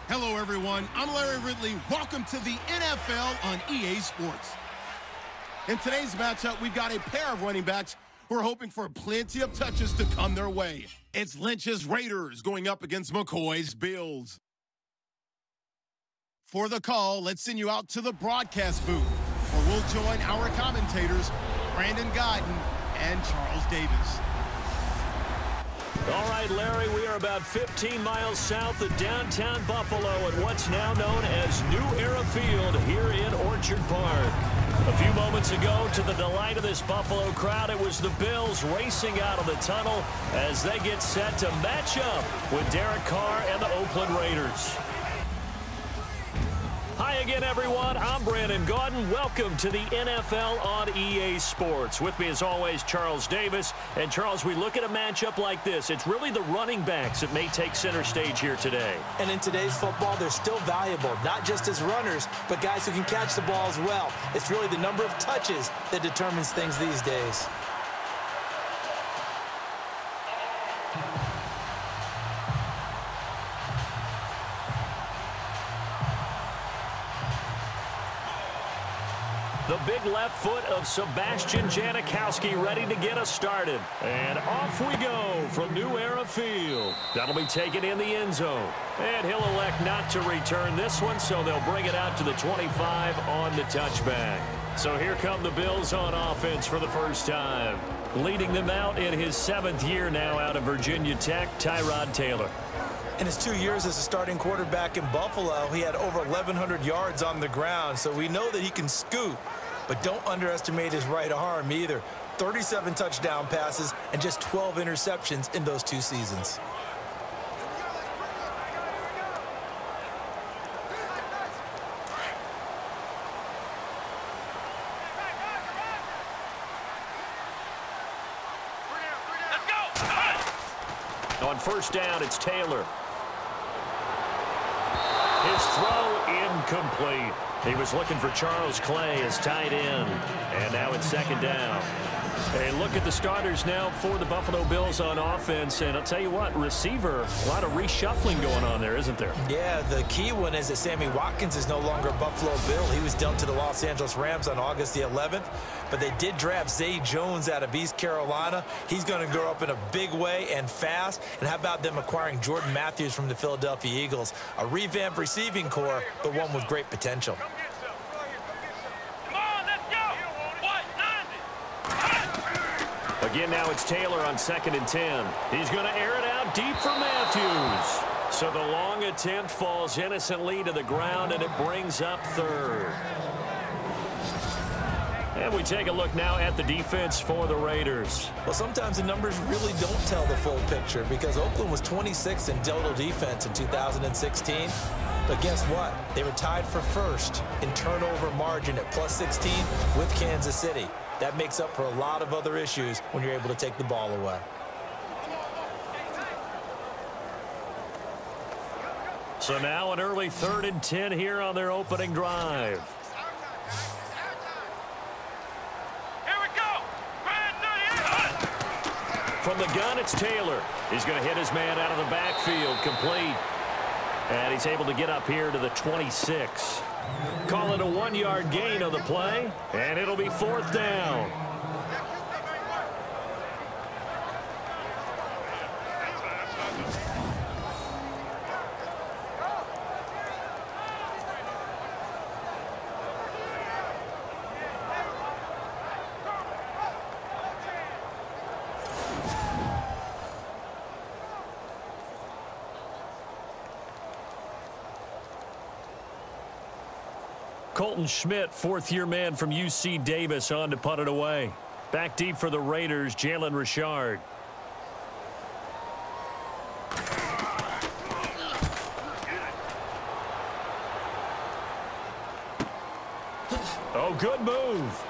Hello, everyone. I'm Larry Ridley. Welcome to the NFL on EA Sports. In today's matchup, we've got a pair of running backs who are hoping for plenty of touches to come their way. It's Lynch's Raiders going up against McCoy's Bills. For the call, let's send you out to the broadcast booth, where we'll join our commentators, Brandon Guyton and Charles Davis. All right, Larry, we are about 15 miles south of downtown Buffalo at what's now known as New Era Field here in Orchard Park. A few moments ago, to the delight of this Buffalo crowd, it was the Bills racing out of the tunnel as they get set to match up with Derek Carr and the Oakland Raiders. Hi again, everyone. I'm Brandon Guyton. Welcome to the NFL on EA Sports. With me, as always, Charles Davis. And, Charles, we look at a matchup like this. It's really the running backs that may take center stage here today. And in today's football, they're still valuable, not just as runners, but guys who can catch the ball as well. It's really the number of touches that determines things these days. The big left foot of Sebastian Janikowski ready to get us started. And off we go from New Era Field. That'll be taken in the end zone. And he'll elect not to return this one, so they'll bring it out to the 25 on the touchback. So here come the Bills on offense for the first time. Leading them out in his 7th year now out of Virginia Tech, Tyrod Taylor. In his 2 years as a starting quarterback in Buffalo, he had over 1,100 yards on the ground, so we know that he can scoot. But don't underestimate his right arm either. 37 touchdown passes and just 12 interceptions in those 2 seasons. On first down, it's Taylor. His throw incomplete. He was looking for Charles Clay as tight end. And now it's second down. Hey, look at the starters now for the Buffalo Bills on offense. And I'll tell you what, receiver, a lot of reshuffling going on there, isn't there? Yeah, the key one is that Sammy Watkins is no longer a Buffalo Bill. He was dealt to the Los Angeles Rams on August the 11th. But they did draft Zay Jones out of East Carolina. He's going to grow up in a big way and fast. And how about them acquiring Jordan Matthews from the Philadelphia Eagles? A revamped receiving core, but one with great potential. Again, now it's Taylor on 2nd and 10. He's going to air it out deep for Matthews. So the long attempt falls innocently to the ground, and it brings up 3rd. And we take a look now at the defense for the Raiders. Well, sometimes the numbers really don't tell the full picture because Oakland was 26th in total defense in 2016. But guess what? They were tied for 1st in turnover margin at +16 with Kansas City. That makes up for a lot of other issues when you're able to take the ball away. So now an early 3rd and 10 here on their opening drive. Here we go. From the gun, it's Taylor. He's going to hit his man out of the backfield, complete. And he's able to get up here to the 26. Call it a 1-yard gain on the play, and it'll be 4th down. Colton Schmidt, 4th-year man from UC Davis, on to punt it away. Back deep for the Raiders, Jalen Richard. Oh, good move.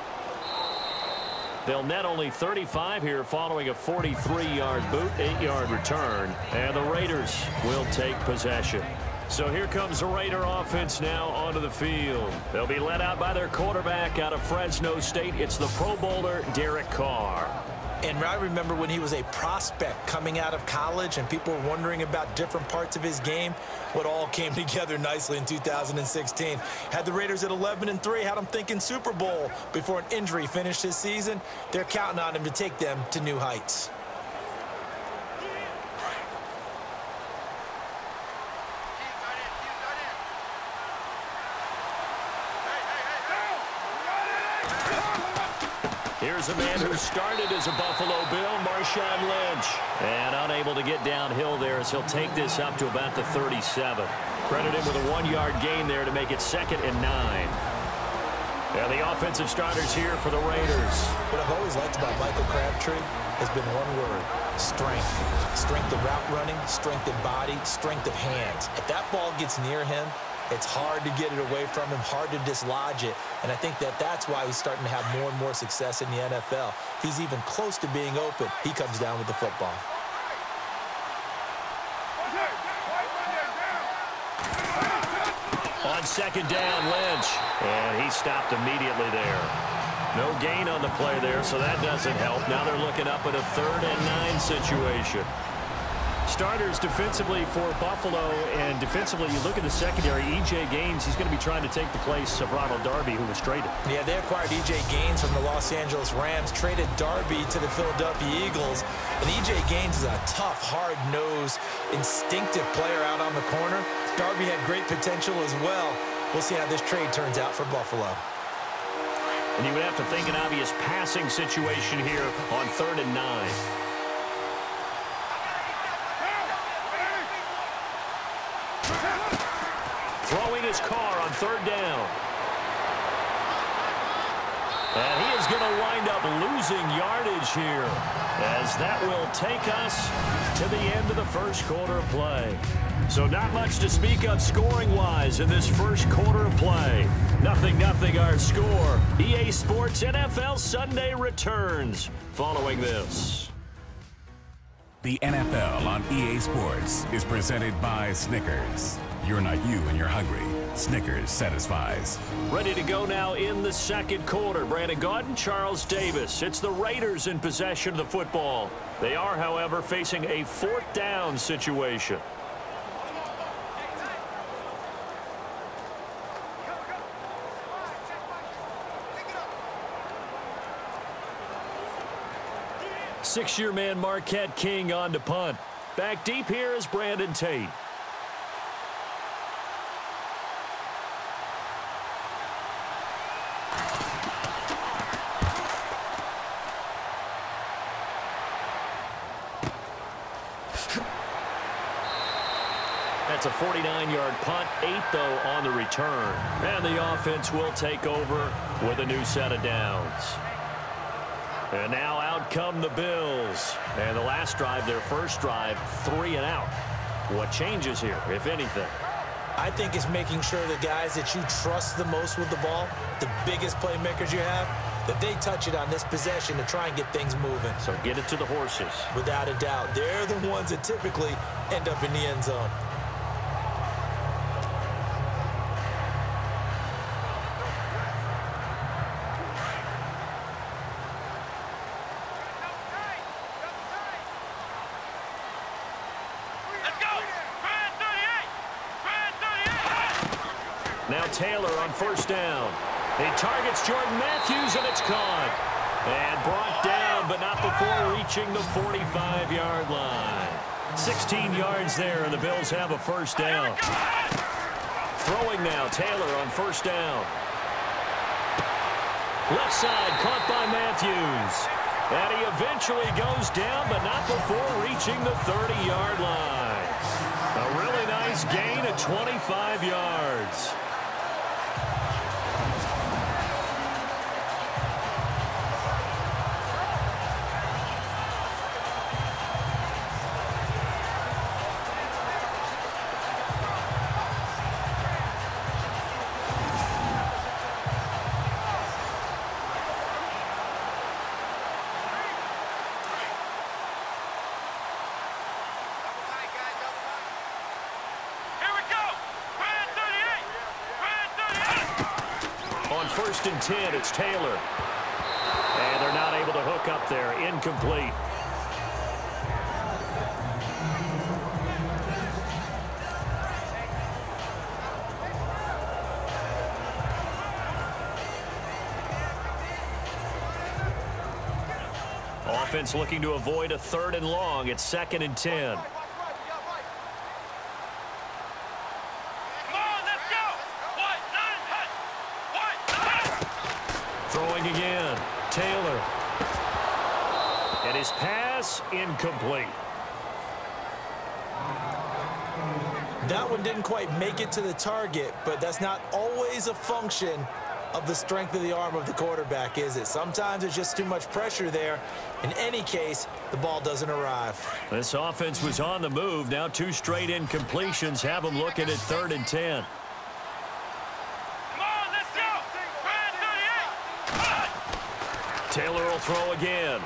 They'll net only 35 here following a 43-yard boot, 8-yard return. And the Raiders will take possession. So here comes the Raider offense now onto the field. They'll be led out by their quarterback out of Fresno State. It's the Pro Bowler, Derek Carr. And I remember when he was a prospect coming out of college and people were wondering about different parts of his game, what all came together nicely in 2016. Had the Raiders at 11-3, had them thinking Super Bowl before an injury finished his season. They're counting on him to take them to new heights. Here's a man who started as a Buffalo Bill, Marshawn Lynch. And unable to get downhill there as he'll take this up to about the 37. Credit him with a 1-yard gain there to make it 2nd and 9. And the offensive starters here for the Raiders. What I've always liked about Michael Crabtree has been one word: strength. Strength of route running, strength of body, strength of hands. If that ball gets near him, it's hard to get it away from him, hard to dislodge it. And I think that's why he's starting to have more and more success in the NFL. If he's even close to being open, he comes down with the football. On 2nd down, Lynch. And he stopped immediately there. No gain on the play there, so that doesn't help. Now they're looking up at a 3rd and 9 situation. Starters defensively for Buffalo, and defensively, you look at the secondary, E.J. Gaines, he's going to be trying to take the place of Ronald Darby, who was traded. Yeah, they acquired E.J. Gaines from the Los Angeles Rams, traded Darby to the Philadelphia Eagles, and E.J. Gaines is a tough, hard-nosed, instinctive player out on the corner. Darby had great potential as well. We'll see how this trade turns out for Buffalo. And you would have to think an obvious passing situation here on 3rd and 9. Throwing his car on 3rd down. And he is going to wind up losing yardage here, as that will take us to the end of the first quarter of play. So not much to speak of scoring-wise in this first quarter of play. 0-0 our score. EA Sports NFL Sunday returns following this. The NFL on EA Sports is presented by Snickers. You're not you and you're hungry. Snickers satisfies. Ready to go now in the second quarter. Brandon Gaudin, Charles Davis. It's the Raiders in possession of the football. They are, however, facing a 4th down situation. Six-year man Marquette King on to punt. Back deep here is Brandon Tate. That's a 49-yard punt, 8 though on the return. And the offense will take over with a new set of downs. And now out come the Bills. And the last drive, their first drive, 3 and out. What changes here, if anything? I think it's making sure the guys that you trust the most with the ball, the biggest playmakers you have, that they touch it on this possession to try and get things moving. So get it to the horses. Without a doubt. They're the ones that typically end up in the end zone. Now Taylor on first down. He targets Jordan Matthews, and it's caught. And brought down, but not before reaching the 45-yard line. 16 yards there, and the Bills have a first down. Throwing now, Taylor on first down. Left side, caught by Matthews. And he eventually goes down, but not before reaching the 30-yard line. A really nice gain of 25 yards. First and 10, it's Taylor. And they're not able able to hook up there. Incomplete. Offense looking to avoid a 3rd and long. It's 2nd and 10. Come on, let's go. Throwing again. Taylor. And his pass incomplete. That one didn't quite make it to the target, but that's not always a function of the strength of the arm of the quarterback, is it? Sometimes there's just too much pressure there. In any case, the ball doesn't arrive. This offense was on the move. Now 2 straight incompletions have them looking at 3rd and 10. Come on, let's go. 38. Taylor will throw again.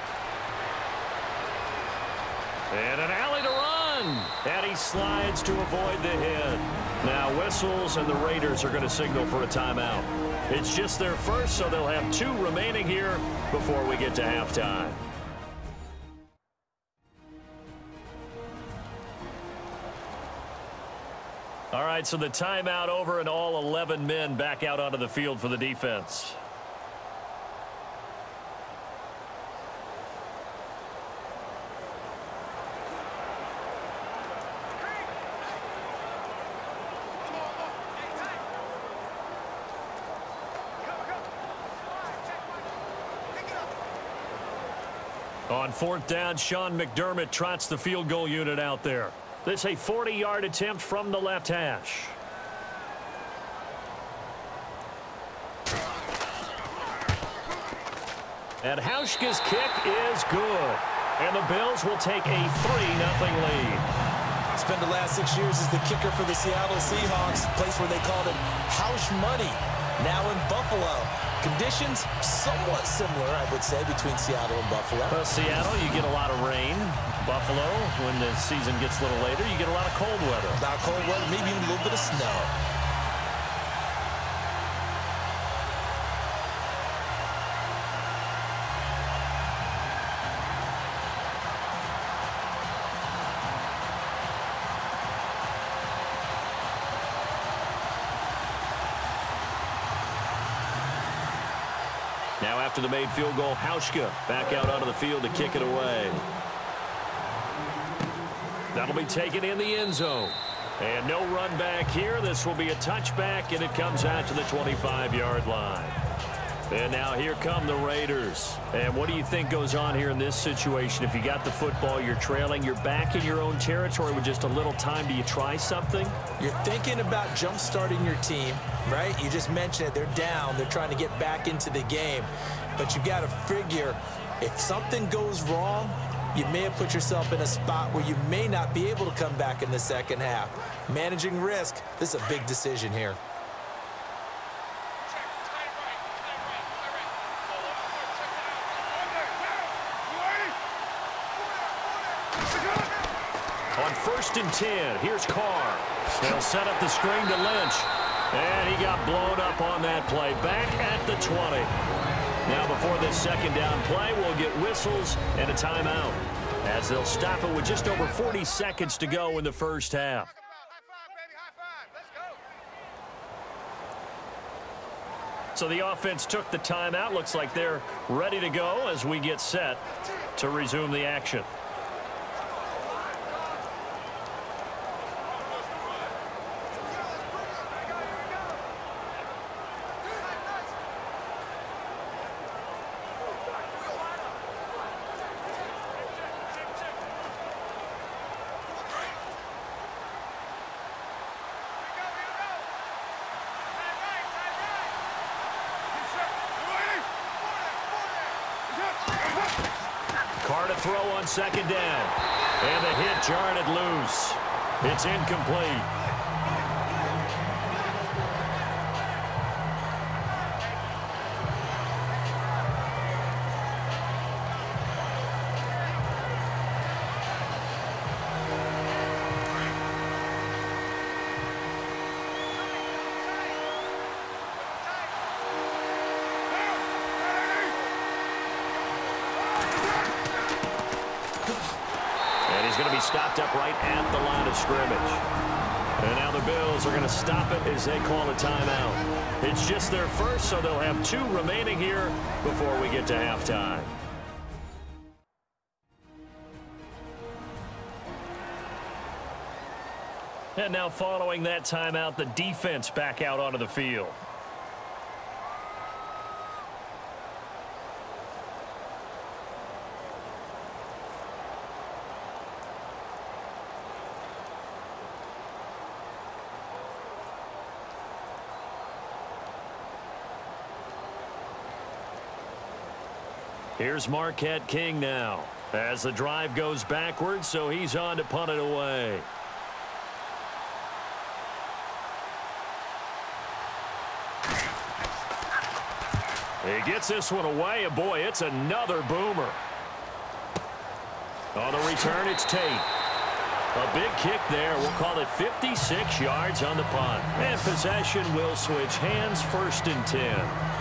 And an alley to run. And he slides to avoid the hit. Now whistles, and the Raiders are going to signal for a timeout. It's just their first, so they'll have 2 remaining here before we get to halftime. All right, so the timeout over, and all 11 men back out onto the field for the defense. On 4th down, Sean McDermott trots the field goal unit out there. This a 40-yard attempt from the left hash. And Hauschka's kick is good. And the Bills will take a 3-0 lead. Spent the last 6 years as the kicker for the Seattle Seahawks, a place where they called it Hausch Money. Now in Buffalo. Conditions somewhat similar, I would say, between Seattle and Buffalo. Well, Seattle, you get a lot of rain. Buffalo, when the season gets a little later, you get a lot of cold weather. A lot of cold weather, maybe even a little bit of snow. Now after the made field goal, Hauschka back out onto the field to kick it away. That'll be taken in the end zone. And no run back here. This will be a touchback, and it comes out to the 25-yard line. And now here come the Raiders. And what do you think goes on here in this situation? If you got the football, you're trailing, you're back in your own territory with just a little time. Do you try something? You're thinking about jump-starting your team, right? You just mentioned it. They're down. They're trying to get back into the game. But you've got to figure, if something goes wrong, you may have put yourself in a spot where you may not be able to come back in the second half. Managing risk, this is a big decision here. On 1st and 10, here's Carr. They'll set up the screen to Lynch. And he got blown up on that play. Back at the 20. Now before this second down play, we'll get whistles and a timeout, as they'll stop it with just over 40 seconds to go in the first half. So the offense took the timeout. Looks like they're ready to go as we get set to resume the action. Carr to throw on second down. And the hit jarred it loose. It's incomplete. going to be stopped up right at the line of scrimmage. And now the Bills are going to stop it as they call a timeout. It's just their first, so they'll have 2 remaining here before we get to halftime. And now following that timeout, the defense back out onto the field. Here's Marquette King now as the drive goes backwards, so he's on to punt it away. He gets this one away, and boy, it's another boomer. On the return, it's Tate. A big kick there. We'll call it 56 yards on the punt. And possession will switch hands, 1st and 10.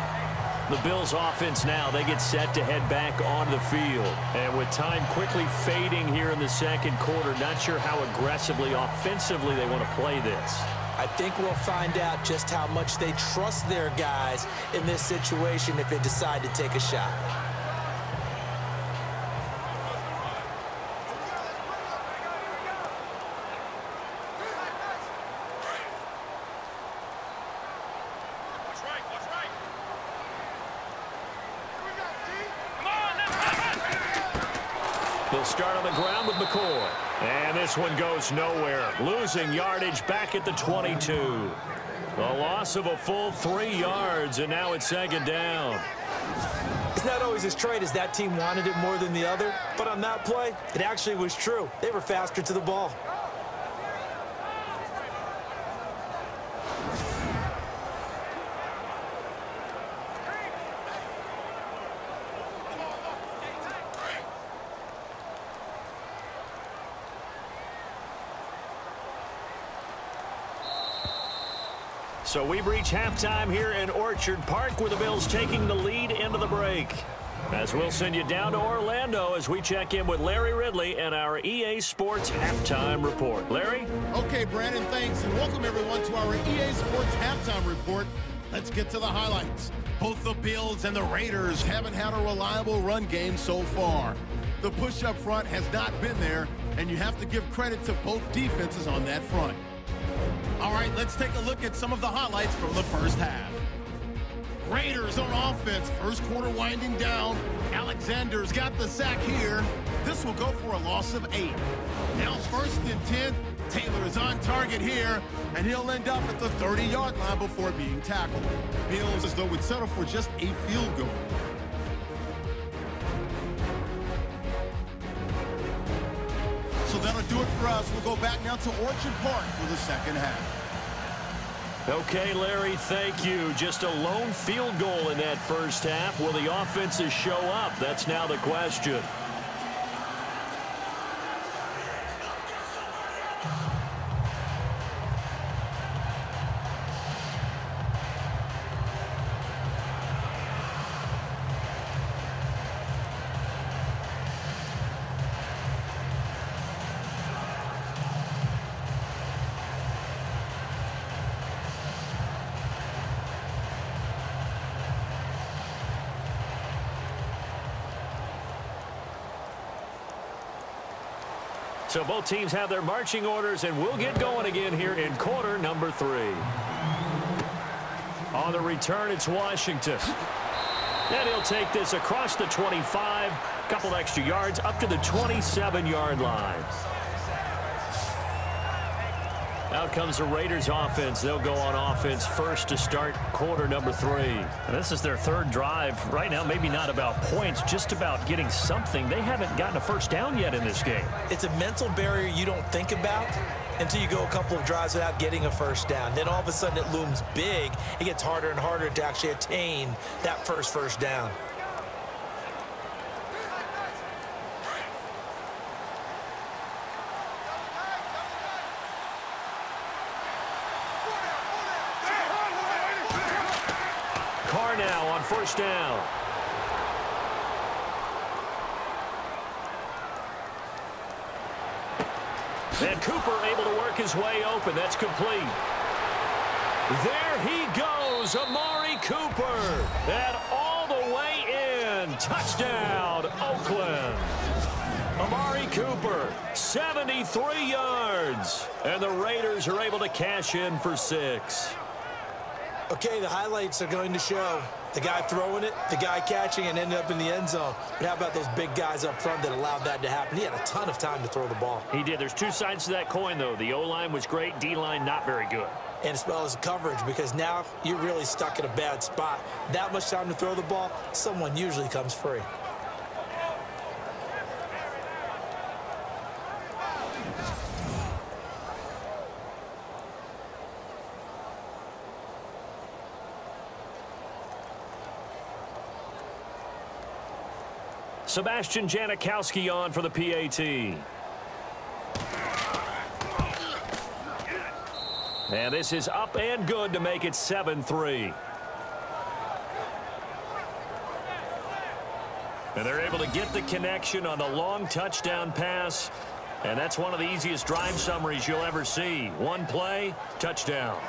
The Bills offense now, they get set to head back onto the field. And with time quickly fading here in the second quarter, not sure how aggressively, offensively they want to play this. I think we'll find out just how much they trust their guys in this situation if they decide to take a shot. They'll start on the ground with McCoy. And this one goes nowhere. Losing yardage back at the 22. A loss of a full 3 yards, and now it's 2nd down. It's not always as straight as that team wanted it more than the other, but on that play, it actually was true. They were faster to the ball. So we've reached halftime here in Orchard Park, where the Bills taking the lead into the break. As we'll send you down to Orlando as we check in with Larry Ridley and our EA Sports Halftime Report. Larry? Okay, Brandon, thanks, and welcome everyone to our EA Sports Halftime Report. Let's get to the highlights. Both the Bills and the Raiders haven't had a reliable run game so far. The push up front has not been there, and you have to give credit to both defenses on that front. All right, let's take a look at some of the highlights from the first half. Raiders on offense, first quarter winding down. Alexander's got the sack here. This will go for a loss of 8. Now 1st and 10. Taylor is on target here, and he'll end up at the 30-yard line before being tackled. Bills as though would settle for just a field goal. So that'll do it for us. We'll go back now to Orchard Park for the second half. Okay, Larry, thank you. Just a lone field goal in that first half. Will the offenses show up? That's now the question. So both teams have their marching orders, and we'll get going again here in quarter number 3. On the return, it's Washington. And he'll take this across the 25, couple extra yards up to the 27-yard line. Out comes the Raiders offense. They'll go on offense first to start quarter number 3. And this is their 3rd drive. Right now, maybe not about points, just about getting something. They haven't gotten a first down yet in this game. It's a mental barrier you don't think about until you go a couple of drives without getting a first down. Then all of a sudden it looms big. It gets harder and harder to actually attain that first down. Now on first down. And Cooper able to work his way open. That's complete. There he goes, Amari Cooper. And all the way in. Touchdown, Oakland. Amari Cooper, 73 yards. And the Raiders are able to cash in for 6. Okay, the highlights are going to show the guy throwing it, the guy catching, and ended up in the end zone. But how about those big guys up front that allowed that to happen? He had a ton of time to throw the ball. He did. There's two sides to that coin, though. The O-line was great. D-line not very good. And as well as coverage, because now you're really stuck in a bad spot. That much time to throw the ball, someone usually comes free. Sebastian Janikowski on for the PAT. And this is up and good to make it 7-3. And they're able to get the connection on the long touchdown pass. And that's one of the easiest drive summaries you'll ever see. One play, touchdown.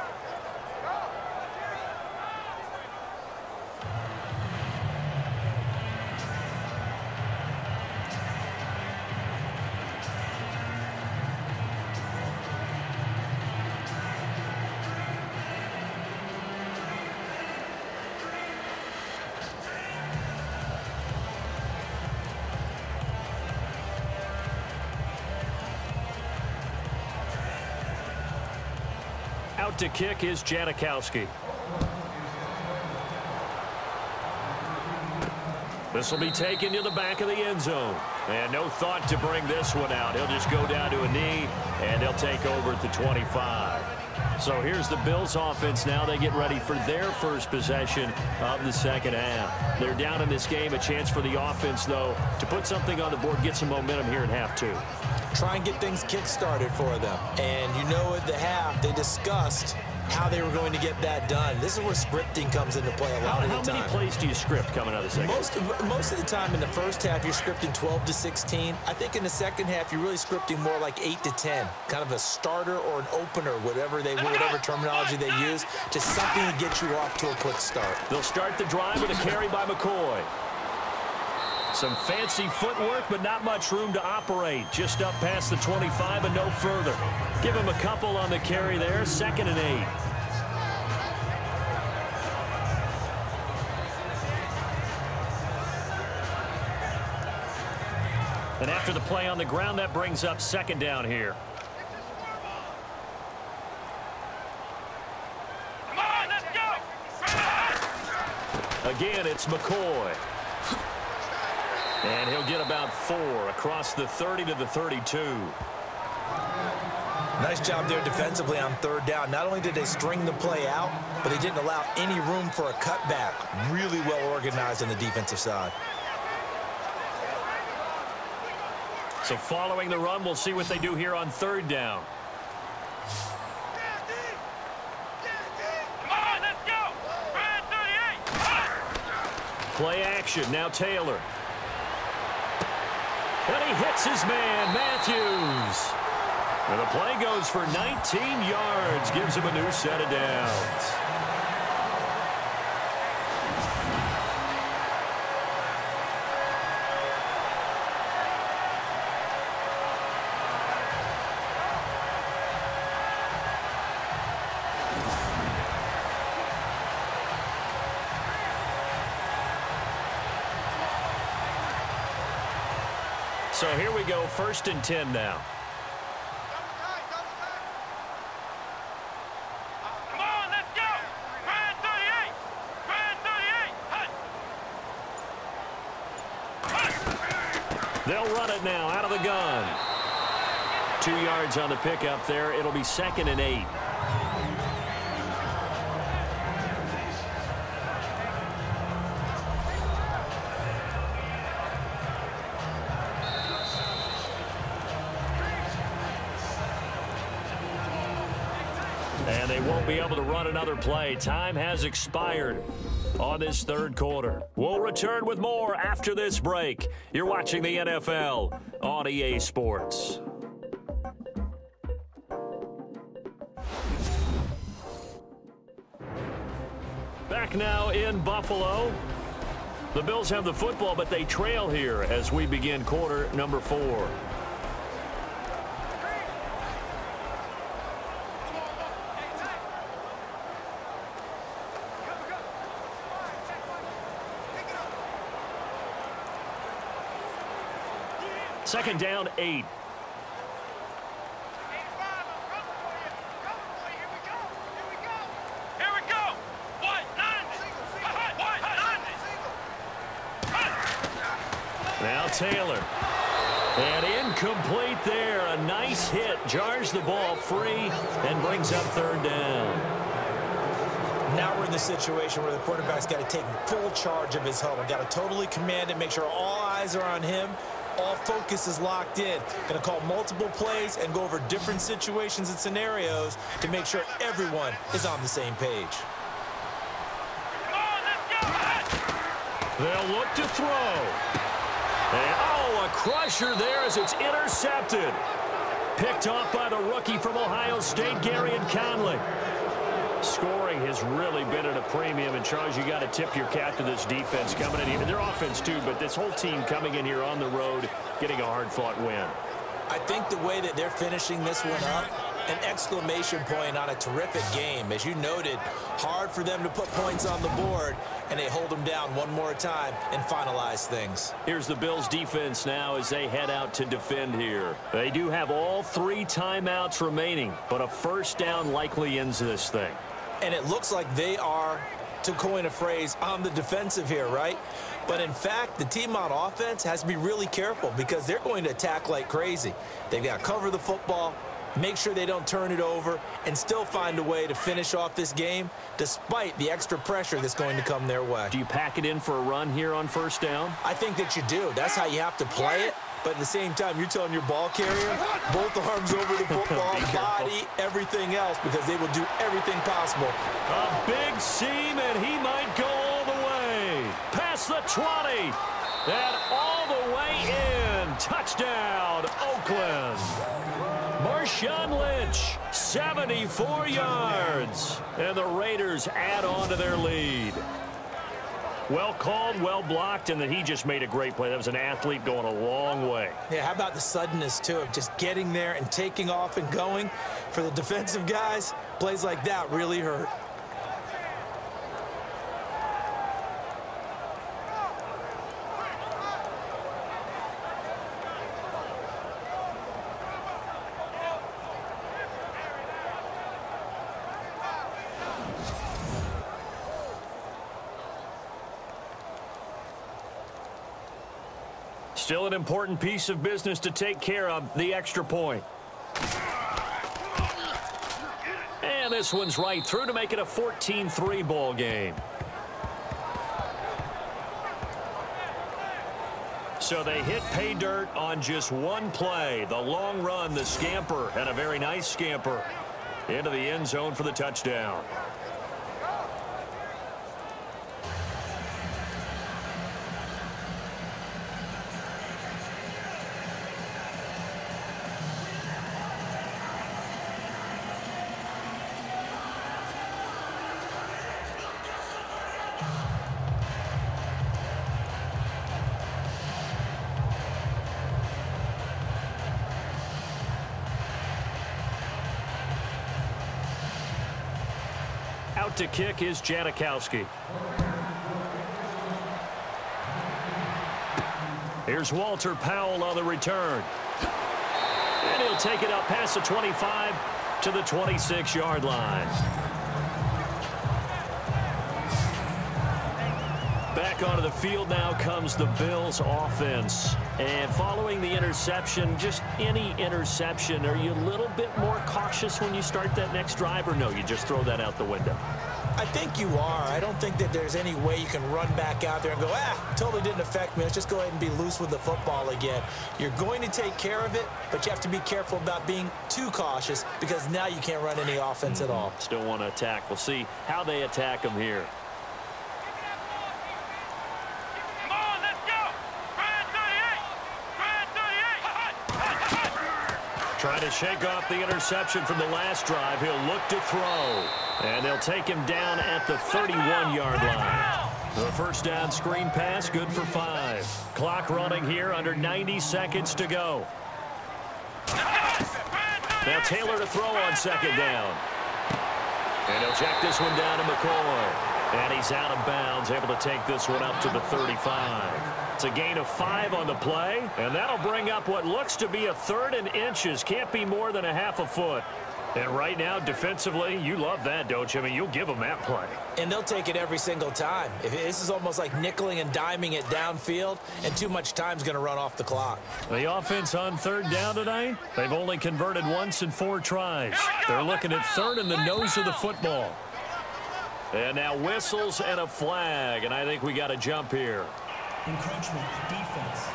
Out to kick is Janikowski. This will be taken to the back of the end zone. And no thought to bring this one out. He'll just go down to a knee, and they'll take over at the 25. So here's the Bills offense now. They get ready for their first possession of the second half. They're down in this game. A chance for the offense, though, to put something on the board, get some momentum here in half 2. Try and get things kick-started for them. And you know at the half, they discussed how they were going to get that done. This is where scripting comes into play a lot of the time. How many plays do you script coming out of the second half? Most of the time in the first half, you're scripting 12 to 16. I think in the second half, you're really scripting more like 8 to 10. Kind of a starter or an opener, whatever terminology they use. Just something to get you off to a quick start. They'll start the drive with a carry by McCoy. Some fancy footwork, but not much room to operate. Just up past the 25 and no further. Give him a couple on the carry there. 2nd and 8. And after the play on the ground, that brings up 2nd down here. Come on, let's go! Again, it's McCoy. And he'll get about 4 across the 30 to the 32. Nice job there defensively on 3rd down. Not only did they string the play out, but they didn't allow any room for a cutback. Really well organized on the defensive side. So following the run, we'll see what they do here on 3rd down. Come on, let's go! Red 38! Play action, now Taylor. And he hits his man, Matthews. And the play goes for 19 yards, gives him a new set of downs. So here we go, 1st and 10 now. Come on, let's go! Red 38! Red 38! They'll run it now out of the gun. 2 yards on the pickup there. It'll be 2nd and 8. And they won't be able to run another play. Time has expired on this 3rd quarter. We'll return with more after this break. You're watching the NFL on EA Sports. back now in Buffalo. The Bills have the football, but they trail here as we begin quarter number 4. Second down, 8. Now Taylor. And incomplete there. A nice hit. Jars the ball free and brings up third down. Now we're in the situation where the quarterback's got to take full charge of his huddle. Got to totally command it, make sure all eyes are on him. All focus is locked in. Going to call multiple plays and go over different situations and scenarios to make sure everyone is on the same page. They'll look to throw. And, oh, a crusher there as it's intercepted. Picked off by the rookie from Ohio State, Garyon Conley. Scoring has really been at a premium. And, Charles, you got to tip your cap to this defense coming in here. Their offense, too, but this whole team coming in here on the road, getting a hard-fought win. I think the way that they're finishing this one up, an exclamation point on a terrific game. As you noted, hard for them to put points on the board, and they hold them down one more time and finalize things. Here's the Bills defense now as they head out to defend here. They do have all 3 timeouts remaining, but a first down likely ends this thing. And it looks like they are, to coin a phrase, on the defensive here, right? But in fact, the team on offense has to be really careful because they're going to attack like crazy. They've got to cover the football, make sure they don't turn it over, and still find a way to finish off this game despite the extra pressure that's going to come their way. Do you pack it in for a run here on first down? I think that you do. That's how you have to play it. But at the same time, you're telling your ball carrier, both arms over the football, body, everything else, because they will do everything possible. A big seam, and he might go all the way. Past the 20, and all the way in. Touchdown, Oakland. Marshawn Lynch, 74 yards. And the Raiders add on to their lead. Well called, well blocked, and then he just made a great play. That was an athlete going a long way. Yeah, how about the suddenness, too, of just getting there and taking off and going? For the defensive guys, plays like that really hurt. Still an important piece of business to take care of, the extra point. And this one's right through to make it a 14-3 ball game. So they hit pay dirt on just one play. The long run, the scamper, and a very nice scamper into the end zone for the touchdown. Out to kick is Janikowski. Here's Walter Powell on the return. And he'll take it up past the 25 to the 26-yard line. Back onto the field now comes the Bills offense. And following the interception, just any interception, are you a little bit more cautious when you start that next drive, or no, you just throw that out the window? I think you are. I don't think that there's any way you can run back out there and go, totally didn't affect me. Let's just go ahead and be loose with the football again. You're going to take care of it, but you have to be careful about being too cautious because now you can't run any offense at all. Still want to attack. We'll see how they attack them here. Trying to shake off the interception from the last drive. He'll look to throw. And they'll take him down at the 31-yard line. The first down screen pass, good for 5. Clock running here, under 90 seconds to go. Now Taylor to throw on second down. And he'll check this one down to McCoy. And he's out of bounds, able to take this one up to the 35. It's a gain of 5 on the play, and that'll bring up what looks to be a 3rd and inches. Can't be more than a half a foot. And right now, defensively, you love that, don't you? I mean, you'll give them that play. And they'll take it every single time. This is almost like nickeling and diming it downfield, and too much time's going to run off the clock. The offense on 3rd down tonight, they've only converted once in 4 tries. They're looking at 3rd in the nose of the football. And now whistles and a flag, and I think we got a jump here. Encroachment, defense.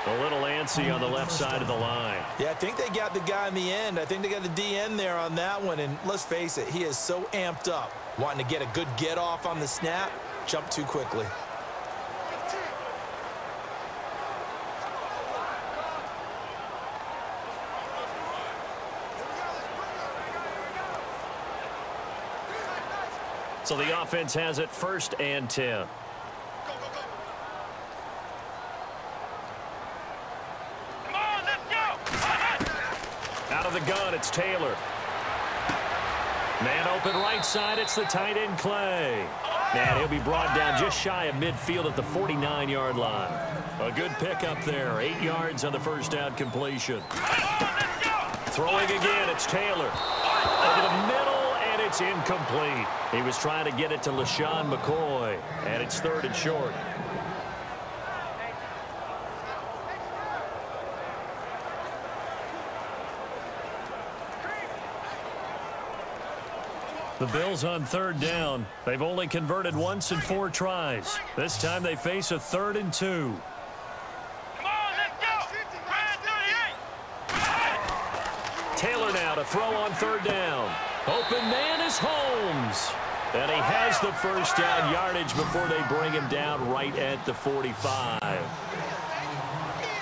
A little antsy on the left side of the line. Yeah, I think they got the guy in the end. I think they got the DN there on that one. And let's face it, he is so amped up, wanting to get a good get off on the snap, jump too quickly. So the offense has it 1st and 10. Out of the gun, it's Taylor. Man open right side, it's the tight end Clay. And he'll be brought down just shy of midfield at the 49-yard line. A good pickup there, 8 yards on the first down completion. Throwing again, it's Taylor. Over the middle, and it's incomplete. He was trying to get it to LaShawn McCoy, and it's 3rd and short. The Bills on 3rd down. They've only converted once in 4 tries. This time they face a 3rd and 2. Come on, let's go! Taylor now to throw on 3rd down. Open man is Holmes. And he has the first down yardage before they bring him down right at the 45.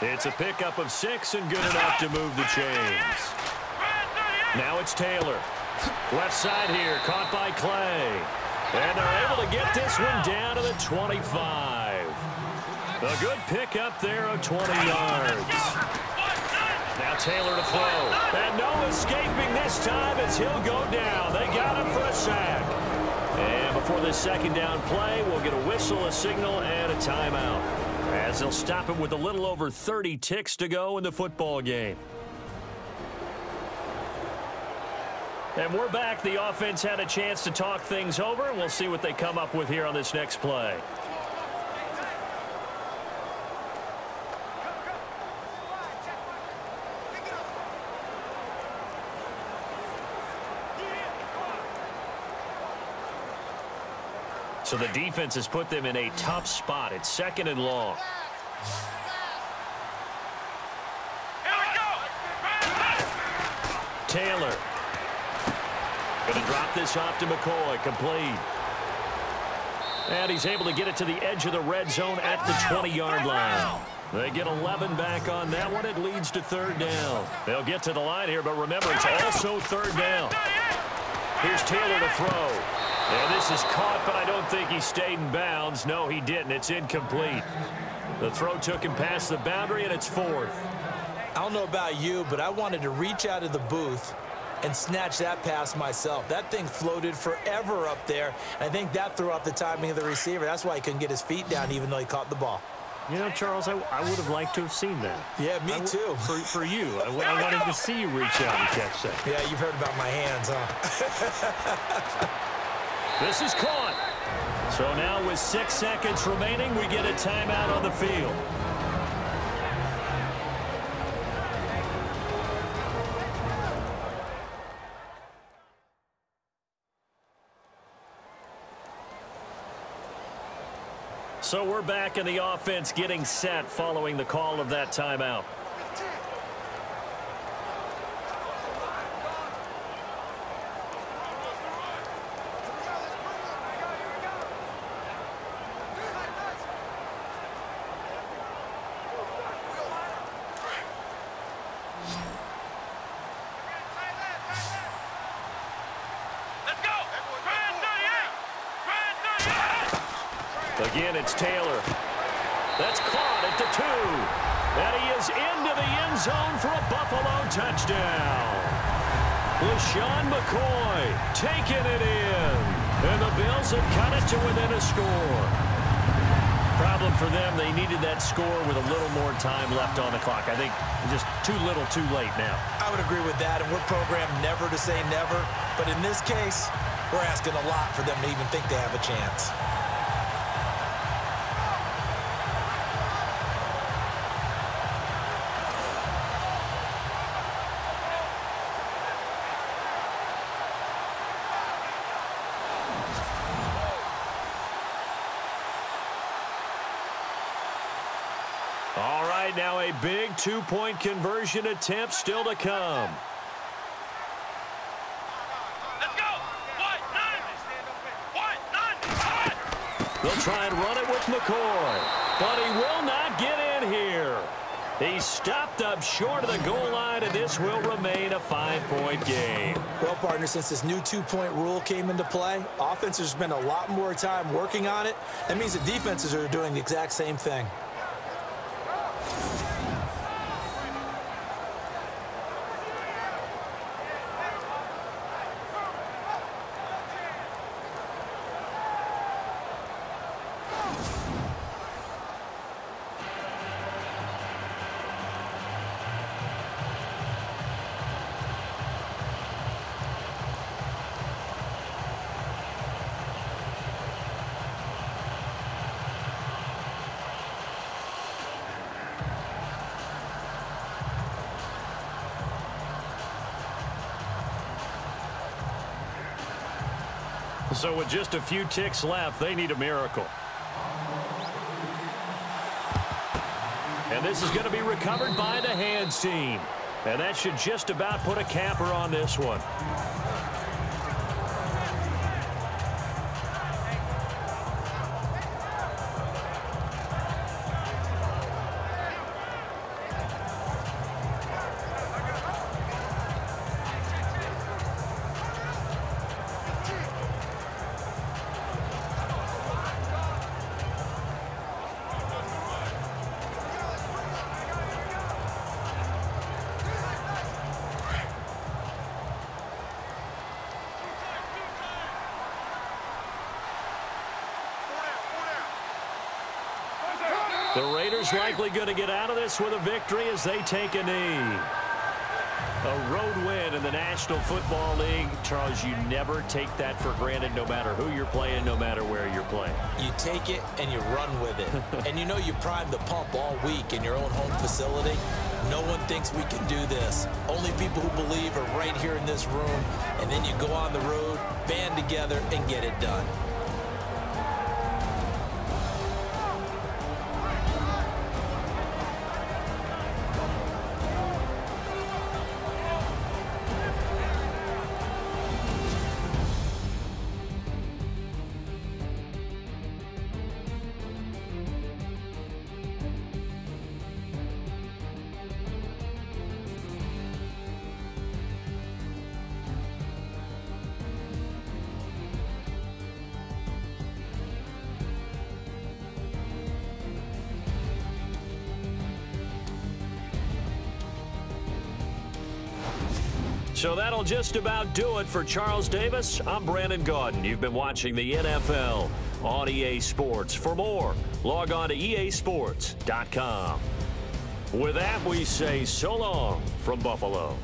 It's a pickup of 6 and good enough to move the chains. Now it's Taylor. Left side here, caught by Clay. And they're able to get this one down to the 25. A good pickup there of 20 yards. Now Taylor to throw. And no escaping this time as he'll go down. They got him for a sack. And before this 2nd down play, we'll get a whistle, a signal, and a timeout. As they'll stop it with a little over 30 ticks to go in the football game. And we're back. The offense had a chance to talk things over, and we'll see what they come up with here on this next play. So the defense has put them in a tough spot. It's 2nd and long. Taylor. Going to drop this off to McCoy. Complete. And he's able to get it to the edge of the red zone at the 20-yard line. They get 11 back on that one. It leads to 3rd down. They'll get to the line here, but remember, it's also 3rd down. Here's Taylor to throw. And this is caught, but I don't think he stayed in bounds. No, he didn't. It's incomplete. The throw took him past the boundary, and it's 4th. I don't know about you, but I wanted to reach out of the booth and snatch that pass myself. That thing floated forever up there. I think that threw off the timing of the receiver. That's why he couldn't get his feet down even though he caught the ball. You know, Charles, I would have liked to have seen that. Yeah, me too. For you. I wanted to see you reach out and catch that. Yeah, you've heard about my hands, huh? This is caught. So now with 6 seconds remaining, we get a timeout on the field. So we're back in the offense getting set following the call of that timeout. Again, it's Taylor. That's caught at the 2. And he is into the end zone for a Buffalo touchdown. LaShawn McCoy taking it in. And the Bills have cut it to within a score. Problem for them, they needed that score with a little more time left on the clock. I think just too little, too late now. I would agree with that, and we're programmed never to say never. But in this case, we're asking a lot for them to even think they have a chance. All right, now a big two-point conversion attempt still to come. Let's go. White, nine. White, nine. They'll try and run it with McCoy, but he will not get in here. He's stopped up short of the goal line, and this will remain a 5-point game. Well, partner, since this new two-point rule came into play, offenses spend a lot more time working on it. That means the defenses are doing the exact same thing. So with just a few ticks left, they need a miracle. And this is going to be recovered by the hands team. And that should just about put a capper on this one. The Raiders likely going to get out of this with a victory as they take a knee. A road win in the National Football League. Charles, you never take that for granted no matter who you're playing, no matter where you're playing. You take it and you run with it. And you know you primed the pump all week in your own home facility. No one thinks we can do this. Only people who believe are right here in this room. And then you go on the road, band together, and get it done. So that'll just about do it for Charles Davis. I'm Brandon Gaudin. You've been watching the NFL on EA Sports. For more, log on to easports.com. With that, we say so long from Buffalo.